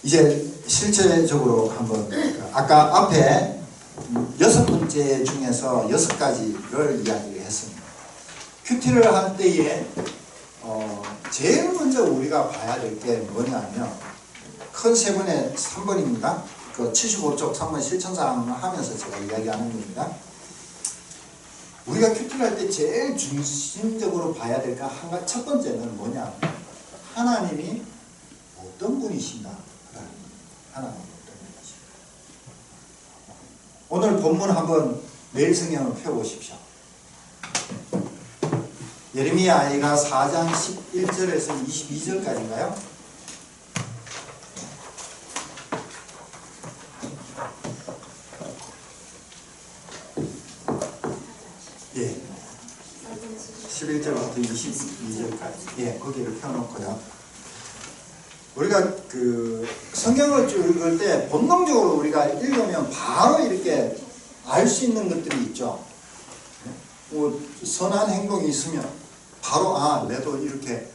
S1: 이제 실제적으로 한번 아까 앞에 6번째 중에서 6가지를 이야기를 했습니다. 큐티를 할 때에 제일 먼저 우리가 봐야 될 게 뭐냐면 큰 세 번에 3번입니다. 그 75쪽 3번 실천사항을 하면서 제가 이야기하는 겁니다. 우리가 큐티를 할 때 제일 중심적으로 봐야 될 것 첫 번째는 뭐냐? 하나님이 어떤 분이신가? 하나님이 어떤 분이신가? 오늘 본문 한번 매일 성경을 펴보십시오. 예레미야가 4장 11절에서 22절까지인가요? 예. 11절부터 22절까지. 예, 거기를 펴놓고요. 우리가 그 성경을 읽을 때 본능적으로 우리가 읽으면 바로 이렇게 알 수 있는 것들이 있죠. 뭐 선한 행동이 있으면 바로 내도 이렇게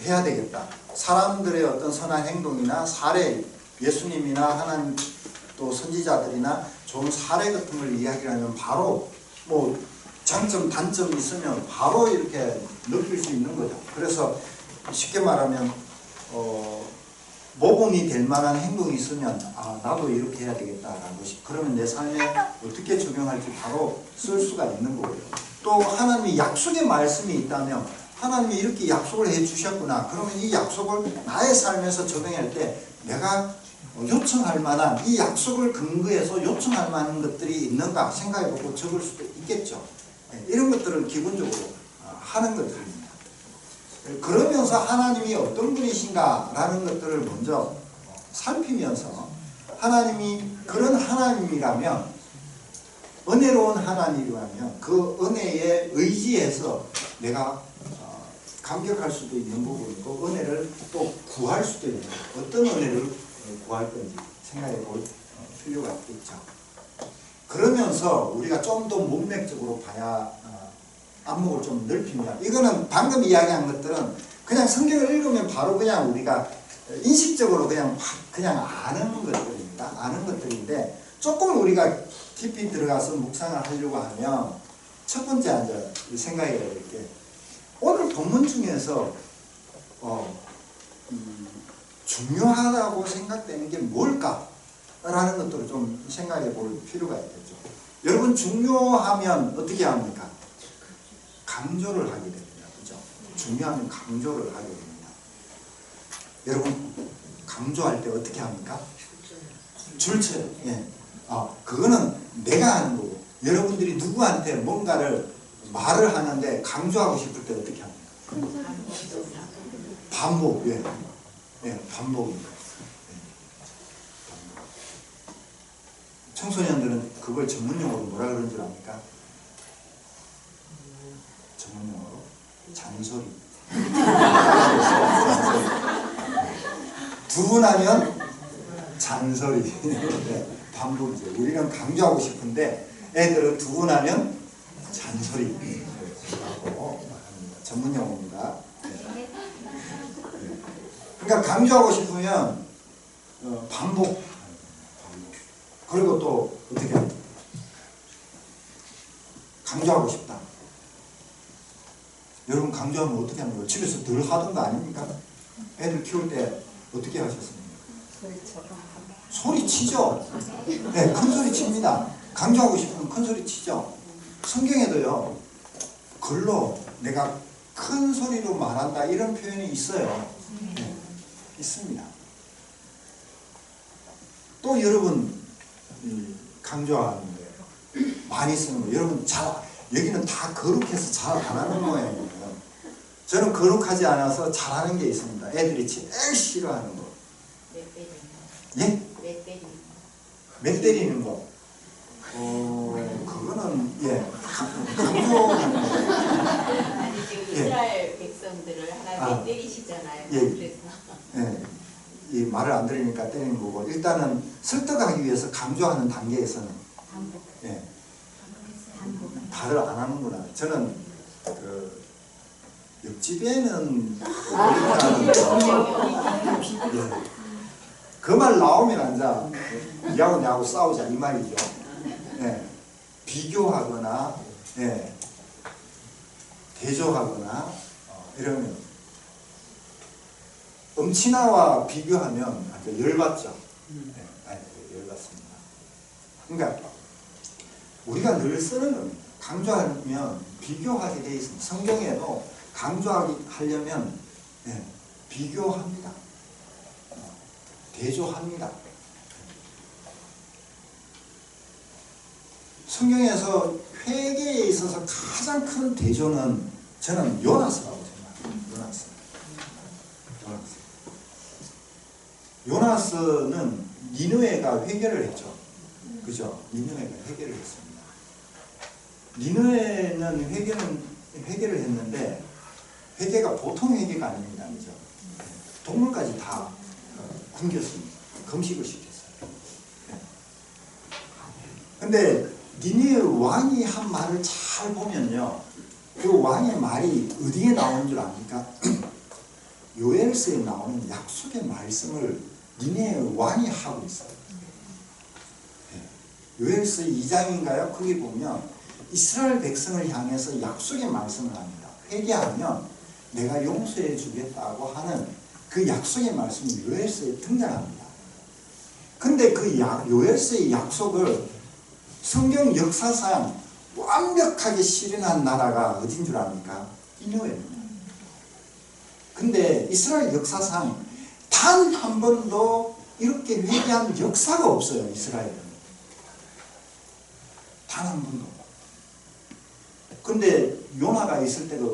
S1: 해야 되겠다. 사람들의 어떤 선한 행동이나 사례, 예수님이나 하나님 또 선지자들이나 좋은 사례 같은 걸 이야기하면 바로 뭐 장점, 단점이 있으면 바로 이렇게 느낄 수 있는 거죠. 그래서 쉽게 말하면 모범이 될 만한 행동이 있으면 나도 이렇게 해야 되겠다라는 것이, 그러면 내 삶에 어떻게 적용할지 바로 쓸 수가 있는 거고요. 또 하나님이 약속의 말씀이 있다면 하나님이 이렇게 약속을 해 주셨구나. 그러면 이 약속을 나의 삶에서 적용할 때 내가 요청할 만한, 이 약속을 근거해서 요청할 만한 것들이 있는가 생각해보고 적을 수도 있겠죠. 이런 것들을 기본적으로 하는 것들입니다. 그러면서 하나님이 어떤 분이신가 라는 것들을 먼저 살피면서, 하나님이 그런 하나님이라면, 은혜로운 하나님이라면 그 은혜에 의지해서 내가 감격할 수도 있는 부분이고 은혜를 또 구할 수도 있는, 어떤 은혜를 구할 건지 생각해 볼 필요가 있겠죠. 그러면서 우리가 좀 더 문맥적으로 봐야, 안목을 좀 넓히면, 이거는 방금 이야기한 것들은 그냥 성경을 읽으면 바로 그냥 우리가 인식적으로 그냥 아는 것들입니다. 아는 것들인데, 조금 우리가 깊이 들어가서 묵상을 하려고 하면 첫 번째 생각해야 될 게, 오늘 본문 중에서 중요하다고 생각되는 게 뭘까라는 것들을 좀 생각해 볼 필요가 있겠죠. 여러분, 중요하면 어떻게 합니까? 강조를 하게 됩니다. 그죠? 중요하면 강조를 하게 됩니다. 여러분, 강조할 때 어떻게 합니까? 줄쳐요. 예. 그거는 내가 하는 거고, 여러분들이 누구한테 뭔가를 말을 하는데 강조하고 싶을 때 어떻게 합니까? 반복. 예. 예, 반복입니다. 예. 청소년들은 그걸 전문용어로 뭐라 그러는 줄 압니까? 전문용어로 잔소리. 두 분 하면 잔소리. 네, 반복이죠. 우리는 강조하고 싶은데 애들은 두 분 하면 잔소리. 전문용어입니다. 네. 그러니까 강조하고 싶으면 반복. 그리고 또 어떻게 합니까? 강조하고 싶다. 여러분, 강조하면 어떻게 하는 거예요? 집에서 늘 하던 거 아닙니까? 애들 키울 때 어떻게 하셨습니까? 소리 치죠. 네, 큰 소리 칩니다. 강조하고 싶으면 큰 소리 치죠. 성경에도요, 글로 내가 큰 소리로 말한다 이런 표현이 있어요. 네, 있습니다. 또 여러분, 강조하는 거예요. 많이 쓰는 거. 여러분, 여기는 다 거룩해서 잘 안 하는 모양이에요. 저는 거룩하지 않아서 잘하는 게 있습니다. 애들이 제일 싫어하는 거.
S2: 몇 때리는
S1: 예?
S2: 몇 때리는
S1: 몇 때리는 거. 그거는 강조하는 거예요.
S2: 아니 지금
S1: 예.
S2: 이스라엘 백성들을 하나님
S1: 아.
S2: 때리시잖아요.
S1: 예.
S2: 그래서
S1: 예. 이 말을 안 들으니까 때리는 거고, 일단은 설득하기 위해서 강조하는 단계에서는
S3: 반복.
S1: 예,
S3: 반복.
S1: 말을 안 하는구나. 저는 그 옆집에는 그 말 나오면 앉아 니하고 내하고 싸우자 이 말이죠. 예, 비교하거나 대조하거나 이러면 엄친아와 비교하면 아주 열받죠. 열받습니다. 그러니까 우리가 늘 쓰는 겁니다. 강조하면 비교하게 돼 있습니다. 성경에도 강조하려면 비교합니다. 대조합니다. 성경에서 회개에 있어서 가장 큰 대조는 저는 요나스라고 생각합니다. 요나스는 니느웨가 회개를 했죠. 그죠? 니느웨가 회개를 했습니다. 니느웨는 회개를 했는데 회개가 보통 회개가 아닙니다. 그죠? 동물까지 다 굶겼습니다. 금식을 시켰어요. 근데 니느웨 왕이 한 말을 잘 보면요. 그 왕의 말이 어디에 나오는 줄 압니까? 요엘서에 나오는 약속의 말씀을 니느웨 왕이 하고 있어요. 요엘서 2장인가요? 거기 보면 이스라엘 백성을 향해서 약속의 말씀을 합니다. 회개하면 내가 용서해 주겠다고 하는 그 약속의 말씀이 요엘서에 등장합니다. 근데 그 요엘서의 약속을 성경 역사상 완벽하게 실현한 나라가 어딘 줄 압니까? 니느웨입니다. 근데 이스라엘 역사상 단 한 번도 이렇게 회개한 역사가 없어요. 이스라엘은. 단 한 번도. 근데 요나가 있을 때가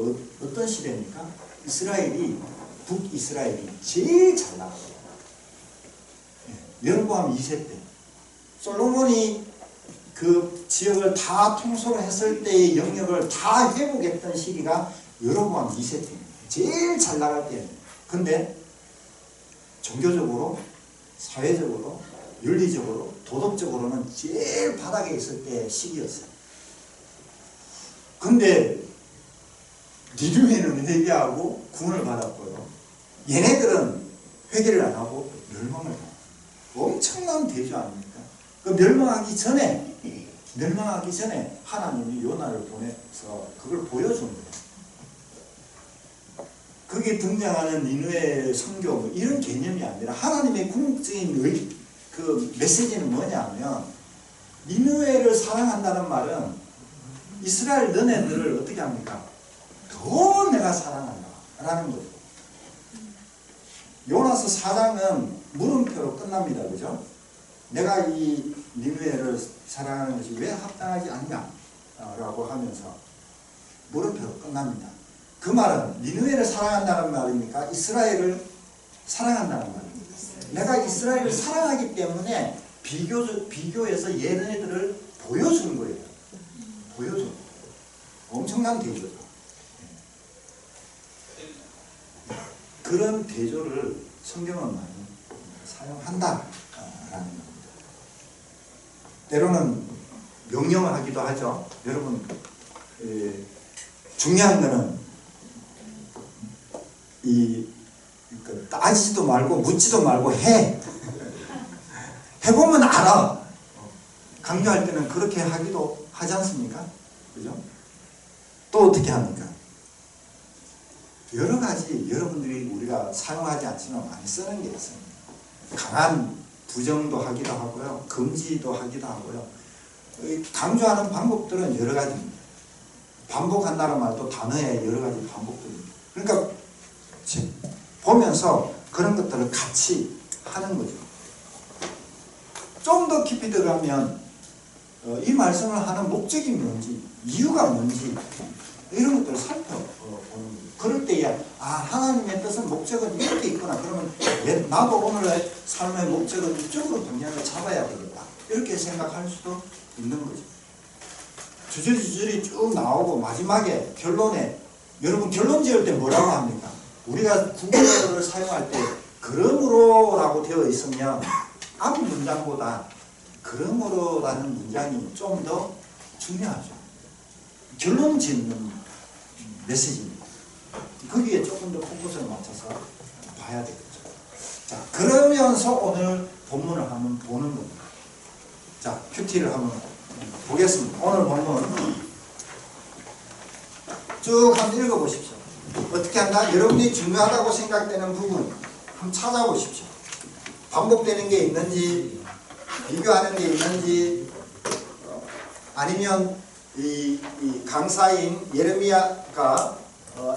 S1: 어떤 시대입니까? 북이스라엘이 제일 잘 나가요. 여로보암 2세 때 솔로몬이 그 지역을 다 통솔을 했을 때의 영역을 다 회복했던 시기가 여로보암 2세 때입니다. 제일 잘 나갈 때입니다. 근데 종교적으로, 사회적으로, 윤리적으로, 도덕적으로는 제일 바닥에 있을 때의 시기였어요. 근데 니느웨는 회개하고 구원을 받았고요. 얘네들은 회개를 안 하고 멸망을 해요. 엄청난 대조 아닙니까? 그 멸망하기 전에 하나님이 요나를 보내서 그걸 보여준 거예요. 거기에 등장하는 니느웨 선교 뭐 이런 개념이 아니라 하나님의 궁극적인 그 메시지는 뭐냐면 니느웨를 사랑한다는 말은 이스라엘 너네들을 어떻게 합니까? 더 내가 사랑한다 라는 거죠. 요나서 4장은 물음표로 끝납니다. 그죠? 내가 이 니느웨를 사랑하는 것이 왜 합당하지 않냐 라고 하면서 물음표로 끝납니다. 그 말은 니느웨를 사랑한다는 말입니까? 이스라엘을 사랑한다는 말입니다. 내가 이스라엘을 사랑하기 때문에 비교해서 얘네들을 보여주는 거예요. 보여줘. 엄청난 대조죠. 그런 대조를 성경은 많이 사용한다라는 겁니다. 때로는 명령을 하기도 하죠. 여러분 중요한 거는 따지지도 말고 묻지도 말고 해보면 알아. 강조할 때는 그렇게 하기도 하지 않습니까? 그죠? 또 어떻게 합니까? 여러 가지 여러분들이 우리가 사용하지 않지만 많이 쓰는 게 있습니다. 강한 부정도 하기도 하고요. 금지도 하기도 하고요. 강조하는 방법들은 여러 가지입니다. 반복한다는 말도 단어에 여러 가지 반복들입니다. 그러니까 보면서 그런 것들을 같이 하는 거죠. 좀 더 깊이 들어가면 이 말씀을 하는 목적이 뭔지, 이유가 뭔지 이런 것들을 살펴보는 거예요. 그럴 때에 하나님의 뜻은 목적은 이렇게 있구나. 그러면 나도 오늘의 삶의 목적은 이쪽으로 방향을 잡아야 되겠다. 이렇게 생각할 수도 있는 거죠. 주저리 쭉 나오고 마지막에 결론에, 여러분 결론 지을 때 뭐라고 합니까? 우리가 국어를 사용할 때 그러므로라고 되어 있으면 앞 문장보다 그러므로라는 문장이 좀 더 중요하죠. 결론 짓는 메시지입니다. 거기에 조금 더 포커스를 맞춰서 봐야 되겠죠. 자, 그러면서 오늘 본문을 한번 보는 겁니다. 자, 큐티를 한번 보겠습니다. 오늘 본문 쭉 한번 읽어보십시오. 어떻게 한다? 여러분이 중요하다고 생각되는 부분 한번 찾아보십시오. 반복되는 게 있는지, 비교하는 게 있는지, 아니면 이 강사인 예레미야가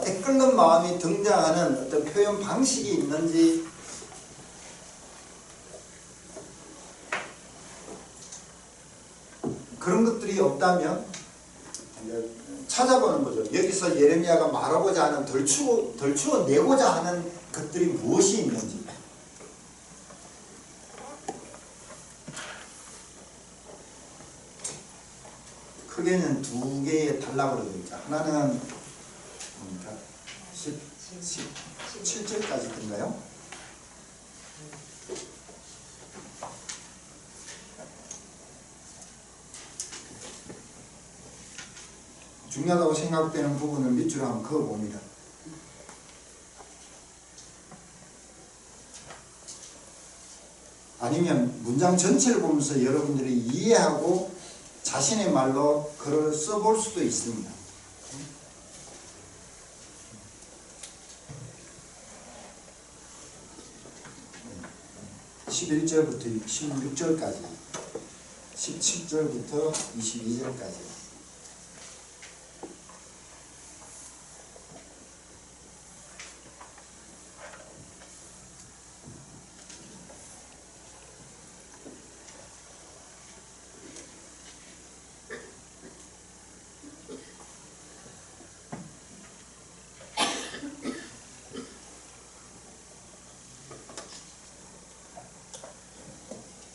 S1: 애끓는 마음이 등장하는 어떤 표현 방식이 있는지, 그런 것들이 없다면 찾아보는 거죠. 여기서 예레미야가 말하고자 하는 덜추어내고자 하는 것들이 무엇이 있는지. 크게는 두 개의 단락으로 되어 있죠. 하나는 17절까지인가요? 중요하다고 생각되는 부분을 밑줄로 한번 그어봅니다. 아니면 문장 전체를 보면서 여러분들이 이해하고 자신의 말로 글을 써볼 수도 있습니다. 11절부터 16절까지, 17절부터 22절까지.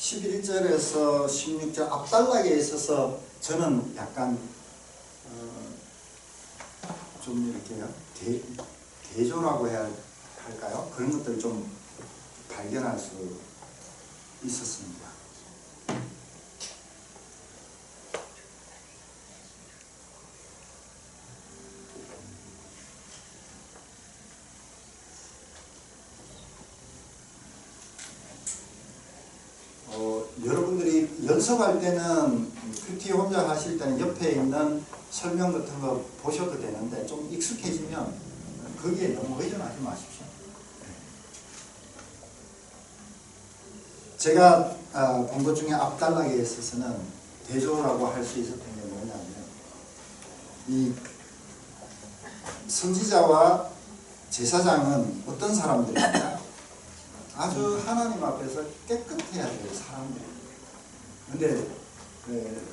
S1: (11절에서) (16절) 앞단락에 있어서 저는 약간 좀 이렇게요 대조라고 해야 할까요? 그런 것들을 좀 발견할 수 있었습니다. 여러분들이 연습할 때는 큐티 혼자 하실 때는 옆에 있는 설명 같은 거 보셔도 되는데 좀 익숙해지면 거기에 너무 의존하지 마십시오. 제가 본 것 중에 앞단락에 있어서는 대조라고 할 수 있었던 게 뭐냐면, 이 선지자와 제사장은 어떤 사람들입니까? 아주 하나님 앞에서 깨끗해야 될 사람들이에요. 근데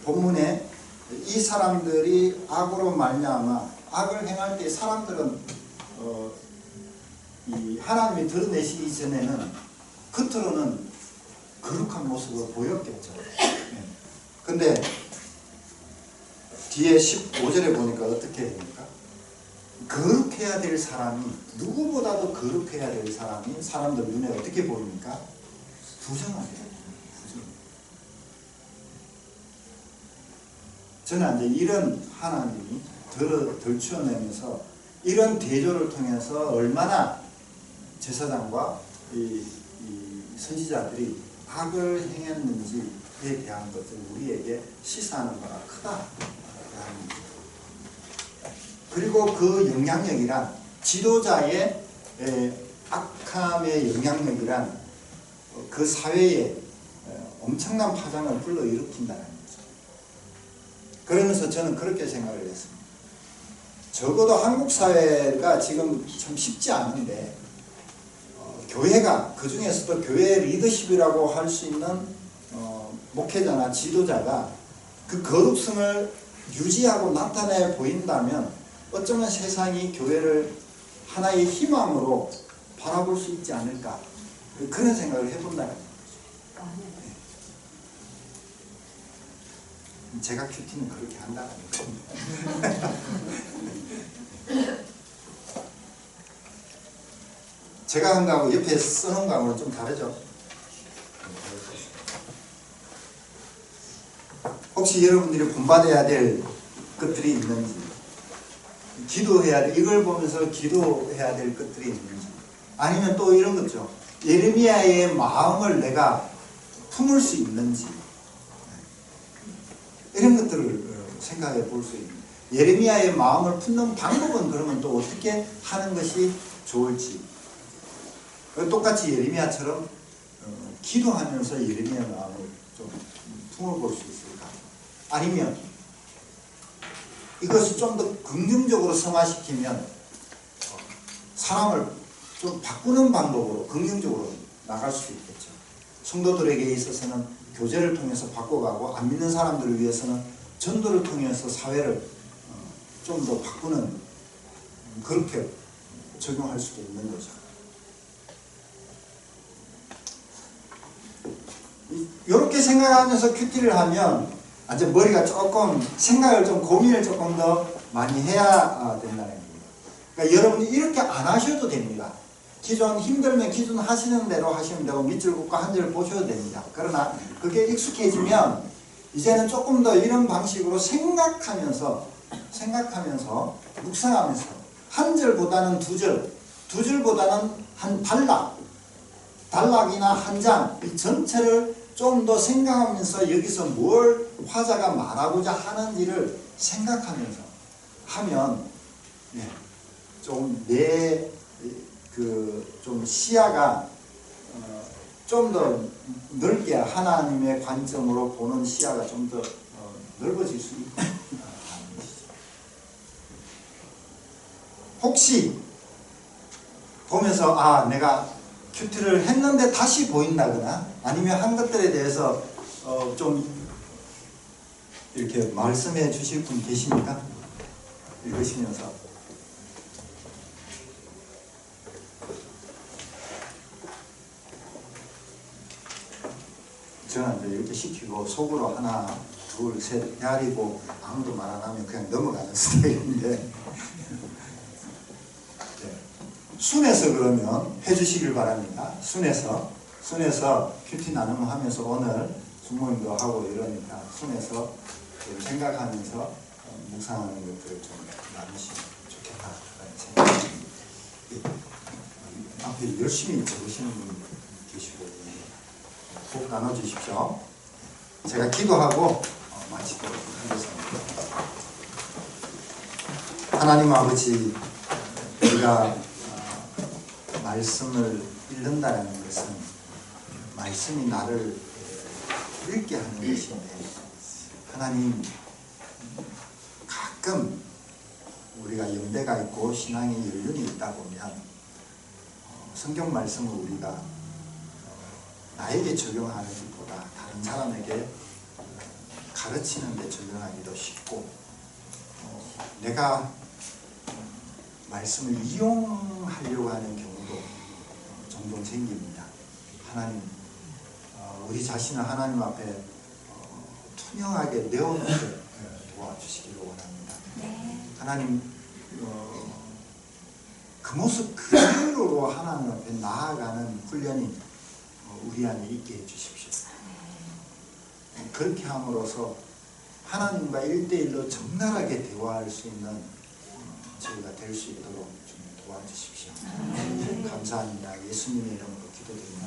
S1: 본문에 이 사람들이 악으로 말미암아 악을 행할 때 사람들은 이 하나님이 드러내시기 전에는 겉으로는 거룩한 모습을 보였겠죠. 근데 뒤에 15절에 보니까 어떻게 됩니까? 거룩해야 될 사람이, 누구보다도 거룩해야 될 사람이 사람들 눈에 어떻게 보입니까? 부정하게 됩니다. 저는 이제 이런 하나님이 덜추어내면서 이런 대조를 통해서 얼마나 제사장과 이 선지자들이 악을 행했는지에 대한 것을 우리에게 시사하는 바가 크다. 그리고 그 영향력이란, 지도자의 악함의 영향력이란 그 사회에 엄청난 파장을 불러일으킨다는 거죠. 그러면서 저는 그렇게 생각을 했습니다. 적어도 한국 사회가 지금 참 쉽지 않은데 교회가, 그 중에서도 교회 리더십이라고 할 수 있는 목회자나 지도자가 그 거룩성을 유지하고 나타내 보인다면 어쩌면 세상이 교회를 하나의 희망으로 바라볼 수 있지 않을까, 그런 생각을 해본다는 거죠. 제가 큐티는 그렇게 한다는 겁니다. 제가 한 거하고 옆에 써놓은 거하고는 좀 다르죠. 혹시 여러분들이 본받아야 될 것들이 있는지, 기도해야 돼, 이걸 보면서 기도해야 될 것들이 있는지, 아니면 또 이런 거죠. 예레미야의 마음을 내가 품을 수 있는지, 이런 것들을 생각해 볼 수 있는, 예레미야의 마음을 품는 방법은 그러면 또 어떻게 하는 것이 좋을지, 똑같이 예레미야처럼 기도하면서 예레미야 마음을 좀 품어볼 수 있을까? 아니면 이것을 좀 더 긍정적으로 성화시키면 사람을 좀 바꾸는 방법으로 긍정적으로 나갈 수 있겠죠. 성도들에게 있어서는 교제를 통해서 바꿔가고, 안 믿는 사람들을 위해서는 전도를 통해서 사회를 좀 더 바꾸는, 그렇게 적용할 수도 있는 거죠. 이렇게 생각하면서 큐티를 하면 이제 머리가 조금, 생각을 좀, 고민을 조금 더 많이 해야 된다는 겁니다. 그러니까 여러분이 이렇게 안 하셔도 됩니다. 기존 힘들면 기존 하시는 대로 하시면 되고, 밑줄 긋고 한 줄 보셔도 됩니다. 그러나 그게 익숙해지면 이제는 조금 더 이런 방식으로 생각하면서 묵상하면서, 한 절보다는 두 절, 두 줄보다는 한 단락이나 한 장, 이 전체를 좀 더 생각하면서 여기서 뭘 화자가 말하고자 하는지를 생각하면서 하면 좀 내 좀 시야가 좀 더 넓게, 하나님의 관점으로 보는 시야가 좀 더 넓어질 수 있다. 혹시 보면서 내가 큐티를 했는데 다시 보인다거나, 아니면 한 것들에 대해서 좀 이렇게 말씀해 주실 분 계십니까? 읽으시면서. 저는 이제 이렇게 시키고 속으로 하나, 둘, 셋 헤아리고 아무도 말 안 하면 그냥 넘어가는 스타일인데, 순에서 그러면 해주시길 바랍니다. 순에서 큐티 나눔을 하면서 오늘 순모임도 하고 이러니까 순에서 생각하면서 묵상하는 것들을 좀 나누시면 좋겠다라는 생각입니다. 앞에 열심히 적으시는 분이 계시고 꼭 나눠주십시오. 제가 기도하고 마치도록 하겠습니다. 하나님 아버지, 우리가 말씀을 읽는다는 것은 말씀이 나를 읽게 하는 것인데, 하나님, 가끔 우리가 연배가 있고 신앙의 연륜이 있다 보면 성경 말씀을 우리가 나에게 적용하기보다 다른 사람에게 가르치는 데 적용하기도 쉽고, 내가 말씀을 이용하려고 하는 경우도 종종 생깁니다. 하나님, 우리 자신을 하나님 앞에 투명하게 내어놓게 도와주시기를 원합니다. 하나님, 그 모습 그대로 하나님 앞에 나아가는 훈련이 우리 안에 있게 해주십시오. 그렇게 함으로써 하나님과 1대1로 적나라하게 대화할 수 있는 저희가 될 수 있도록 좀 도와주십시오. 감사합니다. 예수님의 이름으로 기도드립니다.